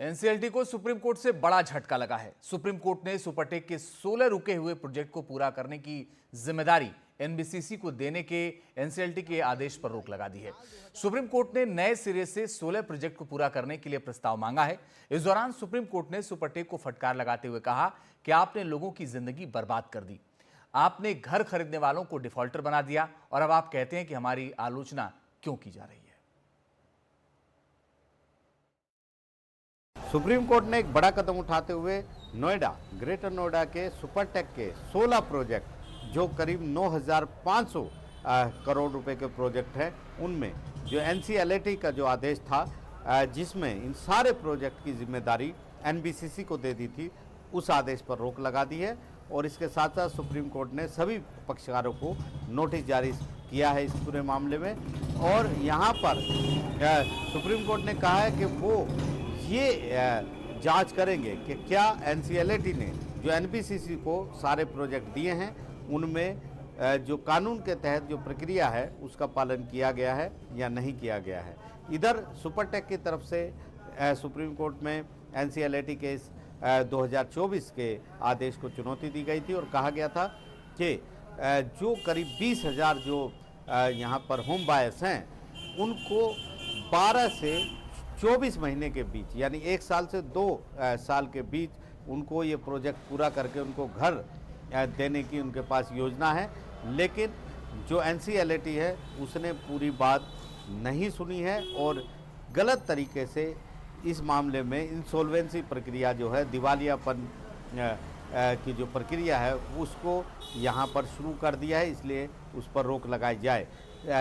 NCLT को supreme court से बड़ा झटका लगा है। सुप्रीम कोर्ट ने सुपरटेक के 16 रुके हुए प्रोजेक्ट को पूरा करने की जिम्मेदारी एनबीसीसी को देने के एनसीएलटी के आदेश पर रोक लगा दी है। सुप्रीम कोर्ट ने नए सिरे से 16 प्रोजेक्ट को पूरा करने के लिए प्रस्ताव मांगा है। इस दौरान सुप्रीम कोर्ट ने सुपरटेक को फटकार लगाते हुए कहा कि आपने लोगों की जिंदगी बर्बाद कर दी, आपने घर खरीदने वालों को डिफॉल्टर बना दिया और अब आप कहते हैं कि हमारी आलोचना क्यों की जा रही है। सुप्रीम कोर्ट ने एक बड़ा कदम उठाते हुए नोएडा, ग्रेटर नोएडा के सुपरटेक के 16 प्रोजेक्ट जो करीब 9,500 करोड़ रुपए के प्रोजेक्ट हैं, उनमें जो एनसीएलटी का जो आदेश था जिसमें इन सारे प्रोजेक्ट की जिम्मेदारी एनबीसीसी को दे दी थी, उस आदेश पर रोक लगा दी है। और इसके साथ साथ सुप्रीम कोर्ट ने सभी पक्षकारों को नोटिस जारी किया है इस पूरे मामले में। और यहाँ पर सुप्रीम कोर्ट ने कहा है कि वो ये जांच करेंगे कि क्या एनसीएलटी ने जो एनबीसीसी को सारे प्रोजेक्ट दिए हैं उनमें जो कानून के तहत जो प्रक्रिया है उसका पालन किया गया है या नहीं किया गया है। इधर सुपरटेक की तरफ से सुप्रीम कोर्ट में एनसीएलटी के इस 2024 के आदेश को चुनौती दी गई थी और कहा गया था कि जो करीब 20,000 जो यहाँ पर होम बायर्स हैं उनको 12 से 24 महीने के बीच यानी 1 साल से 2 साल के बीच उनको ये प्रोजेक्ट पूरा करके उनको घर देने की उनके पास योजना है। लेकिन जो एनसीएलटी है उसने पूरी बात नहीं सुनी है और गलत तरीके से इस मामले में इंसॉल्वेंसी प्रक्रिया जो है, दिवालियापन की जो प्रक्रिया है उसको यहाँ पर शुरू कर दिया है, इसलिए उस पर रोक लगाई जाए।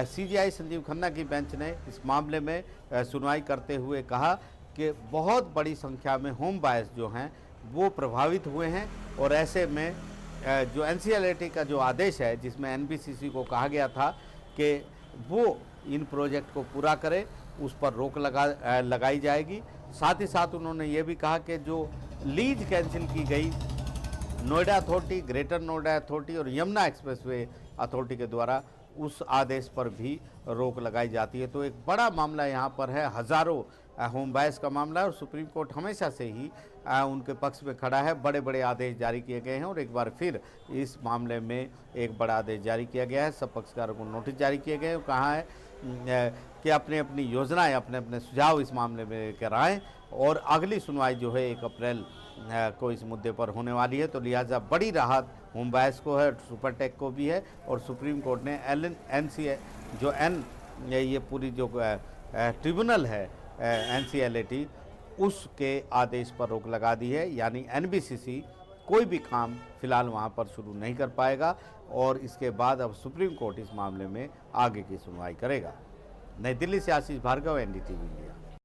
सीजीआई संजीव खन्ना की बेंच ने इस मामले में सुनवाई करते हुए कहा कि बहुत बड़ी संख्या में होम बायर्स जो हैं वो प्रभावित हुए हैं और ऐसे में जो एनसीएलटी का जो आदेश है जिसमें एनबीसीसी को कहा गया था कि वो इन प्रोजेक्ट को पूरा करे, उस पर रोक लगाई जाएगी। साथ ही साथ उन्होंने ये भी कहा कि जो लीज कैंसिल की गई Noida authority, greater Noida authority और यमुना एक्सप्रेसवे अथॉरिटी के द्वारा, उस आदेश पर भी रोक लगाई जाती है। तो एक बड़ा मामला यहाँ पर है, हज़ारों होम बायर्स का मामला है और सुप्रीम कोर्ट हमेशा से ही उनके पक्ष में खड़ा है। बड़े बड़े आदेश जारी किए गए हैं और एक बार फिर इस मामले में एक बड़ा आदेश जारी किया गया है। सब पक्षकारों को नोटिस जारी किए गए हैं। कहा है कि अपने अपनी योजनाएं, अपने अपने सुझाव इस मामले में लेकर आएँ और अगली सुनवाई जो है 1 अप्रैल को इस मुद्दे पर होने वाली है। तो लिहाजा बड़ी राहत होम बायर्स को है, सुपरटेक को भी है और सुप्रीम कोर्ट ने ये पूरी जो ट्रिब्यूनल है एनसीएलटी उसके आदेश पर रोक लगा दी है। यानी एनबीसीसी कोई भी काम फिलहाल वहां पर शुरू नहीं कर पाएगा और इसके बाद अब सुप्रीम कोर्ट इस मामले में आगे की सुनवाई करेगा। नई दिल्ली से आशीष भार्गव, एनडीटीवी इंडिया।